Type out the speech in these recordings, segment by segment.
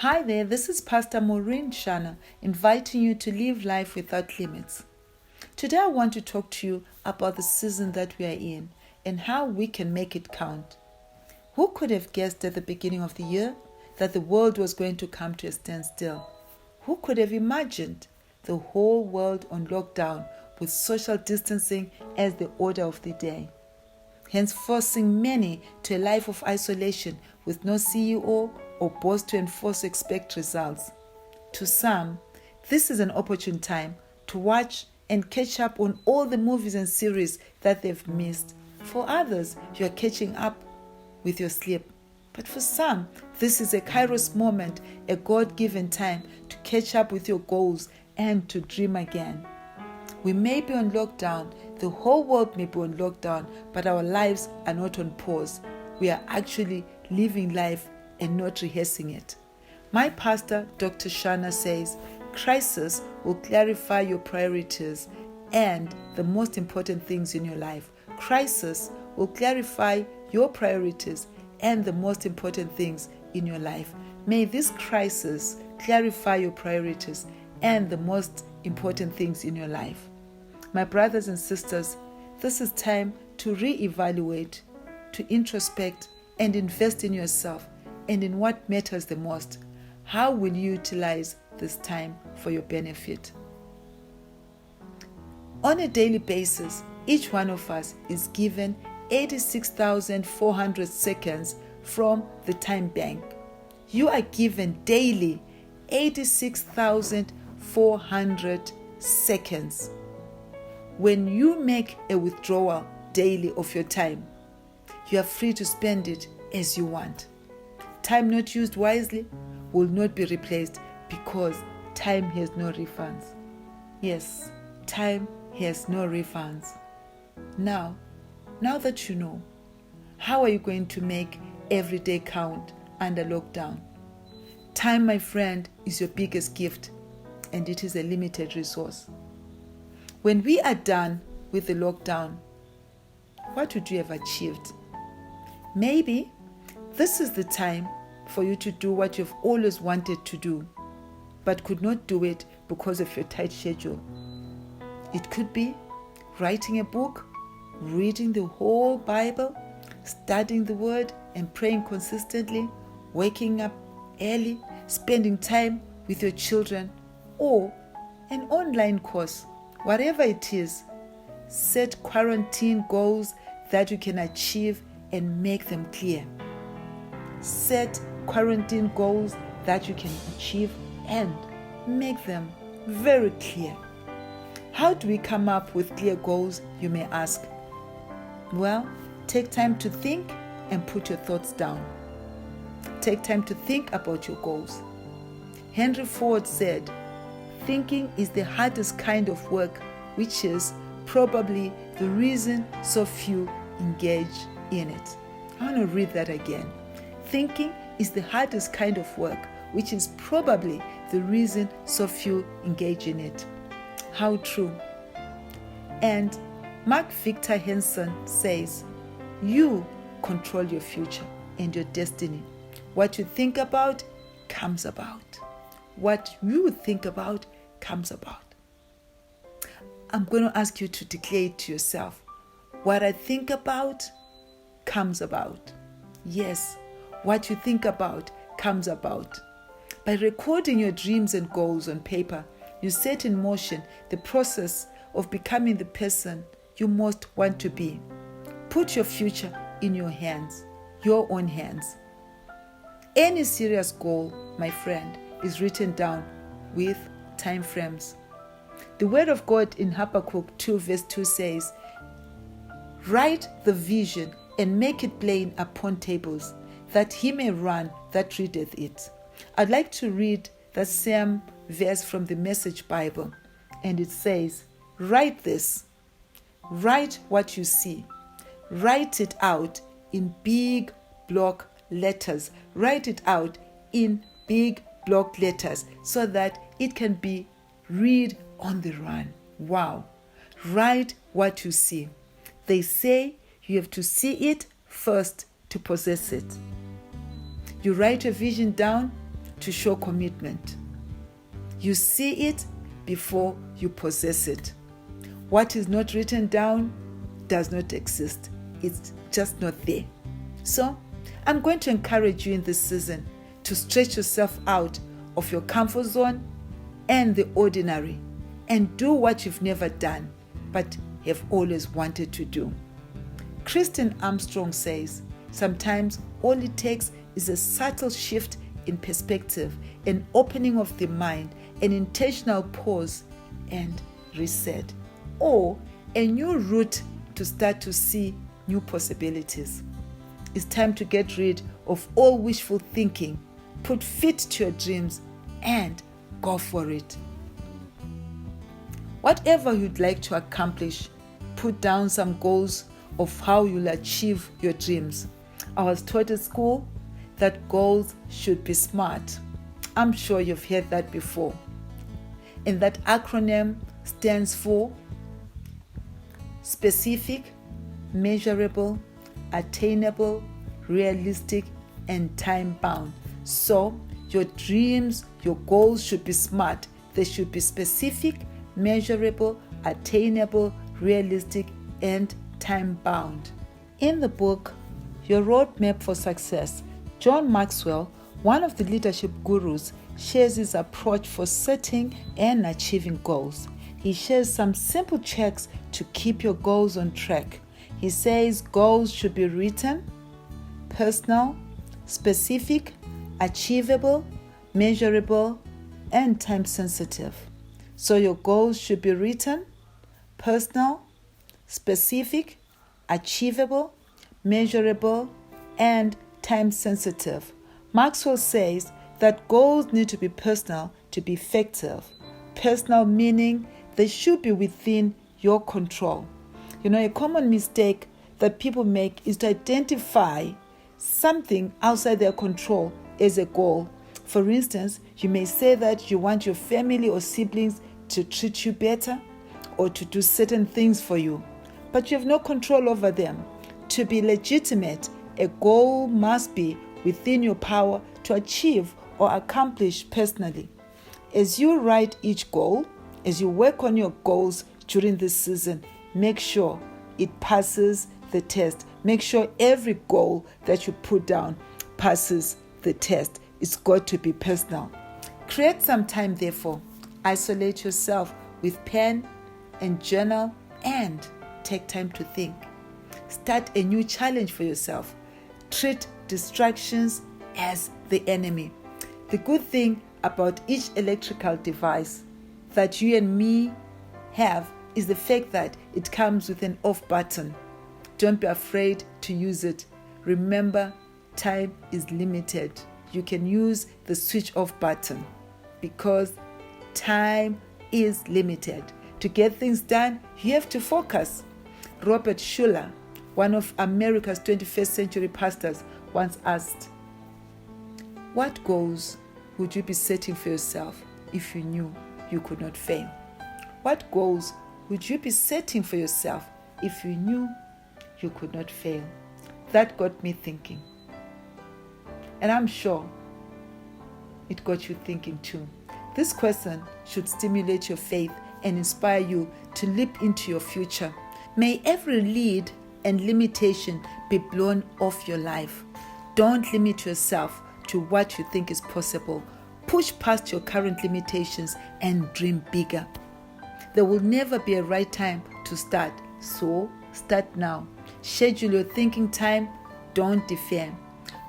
Hi there, this is Pastor Maureen Shana, inviting you to live life without limits. Today I want to talk to you about the season that we are in and how we can make it count. Who could have guessed at the beginning of the year that the world was going to come to a standstill? Who could have imagined the whole world on lockdown with social distancing as the order of the day? Hence forcing many to a life of isolation with no CEO or boss to enforce expect results. To some, this is an opportune time to watch and catch up on all the movies and series that they've missed. For others, you are catching up with your sleep. But for some, this is a Kairos moment, a God-given time to catch up with your goals and to dream again. We may be on lockdown, the whole world may be on lockdown, but our lives are not on pause. We are actually living life and not rehearsing it. My pastor, Dr. Shana, says, crisis will clarify your priorities and the most important things in your life. Crisis will clarify your priorities and the most important things in your life. May this crisis clarify your priorities and the most important things in your life. My brothers and sisters, this is time to reevaluate, to introspect, and invest in yourself and in what matters the most. How will you utilize this time for your benefit? On a daily basis, each one of us is given 86,400 seconds from the time bank. You are given daily 86,400 seconds. When you make a withdrawal daily of your time, you are free to spend it as you want. Time not used wisely will not be replaced because time has no refunds. Yes, time has no refunds. Now that you know, how are you going to make every day count under lockdown? Time, my friend, is your biggest gift, and it is a limited resource. When we are done with the lockdown, what would you have achieved? Maybe this is the time for you to do what you've always wanted to do, but could not do it because of your tight schedule. It could be writing a book, reading the whole Bible, studying the Word and praying consistently, waking up early, spending time with your children, or an online course. Whatever it is, set quarantine goals that you can achieve and make them clear. Set quarantine goals that you can achieve and make them very clear. How do we come up with clear goals, you may ask? Well, take time to think and put your thoughts down. Take time to think about your goals. Henry Ford said, thinking is the hardest kind of work, which is probably the reason so few engage in it. I want to read that again. Thinking is the hardest kind of work, which is probably the reason so few engage in it. How true. And Mark Victor Hansen says, you control your future and your destiny. What you think about comes about. What you think about comes about. I'm going to ask you to declare it to yourself. What I think about comes about. Yes, what you think about comes about. By recording your dreams and goals on paper, you set in motion the process of becoming the person you most want to be. Put your future in your hands, your own hands. Any serious goal, my friend, is written down with time frames. The word of God in Habakkuk 2 verse 2 says, write the vision and make it plain upon tables, that he may run that readeth it. I'd like to read that same verse from the Message Bible, and it says, write this. Write what you see. Write it out in big block letters. Write it out in big block letters so that it can be read on the run. Wow. Write what you see. They say you have to see it first to possess it. You write your vision down, to show commitment. You see it before you possess it. What is not written down does not exist. It's just not there. So, I'm going to encourage you in this season to stretch yourself out of your comfort zone and the ordinary and do what you've never done but have always wanted to do. Christine Armstrong says, sometimes all it takes is a subtle shift in perspective, an opening of the mind, an intentional pause and reset, or a new route to start to see new possibilities. It's time to get rid of all wishful thinking, put feet to your dreams, and go for it. Whatever you'd like to accomplish, put down some goals of how you'll achieve your dreams. I was taught at school that goals should be SMART. I'm sure you've heard that before. And that acronym stands for specific, measurable, attainable, realistic, and time-bound. So your dreams, your goals should be SMART. They should be specific, measurable, attainable, realistic, and time-bound. In the book, Your Roadmap for Success, John Maxwell, one of the leadership gurus, shares his approach for setting and achieving goals. He shares some simple checks to keep your goals on track. He says goals should be written, personal, specific, achievable, measurable, and time sensitive. So your goals should be written, personal, specific, achievable, measurable, and time sensitive. Maxwell says that goals need to be personal to be effective. Personal meaning they should be within your control. A common mistake that people make is to identify something outside their control as a goal. For instance, you may say that you want your family or siblings to treat you better or to do certain things for you, but you have no control over them. To be legitimate, a goal must be within your power to achieve or accomplish personally. As you write each goal, as you work on your goals during this season, make sure it passes the test. Make sure every goal that you put down passes the test. It's got to be personal. Create some time, therefore. Isolate yourself with pen and journal and take time to think. Start a new challenge for yourself. Treat distractions as the enemy. The good thing about each electrical device that you and me have is the fact that it comes with an off button. Don't be afraid to use it. Remember, time is limited. You can use the switch off button because time is limited. To get things done, you have to focus. Robert Schuller, one of America's 21st century pastors, once asked, "What goals would you be setting for yourself if you knew you could not fail?" What goals would you be setting for yourself if you knew you could not fail? That got me thinking. And I'm sure it got you thinking too. This question should stimulate your faith and inspire you to leap into your future. May every lead and limitation be blown off your life. Don't limit yourself to what you think is possible. Push past your current limitations and dream bigger. There will never be a right time to start, so start now. Schedule your thinking time, don't defer.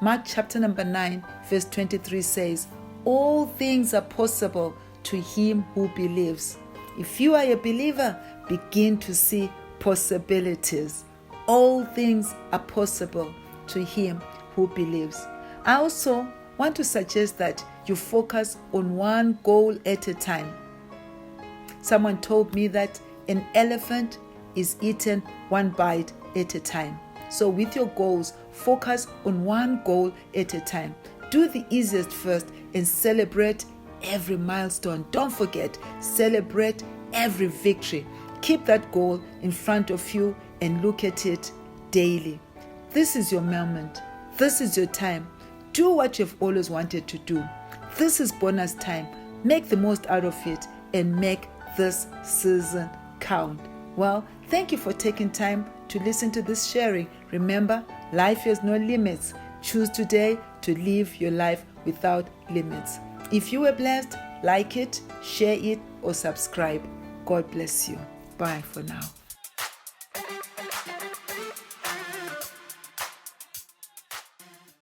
Mark chapter number 9, verse 23 says, "All things are possible to him who believes." If you are a believer, begin to see possibilities. All things are possible to him who believes. I also want to suggest that you focus on one goal at a time. Someone told me that an elephant is eaten one bite at a time. So with your goals, focus on one goal at a time. Do the easiest first and celebrate every milestone. Don't forget, celebrate every victory. Keep that goal in front of you and look at it daily. This is your moment. This is your time. Do what you've always wanted to do. This is bonus time. Make the most out of it and make this season count. Well, thank you for taking time to listen to this sharing. Remember, life has no limits. Choose today to live your life without limits. If you were blessed, like it, share it, or subscribe. God bless you. Bye for now.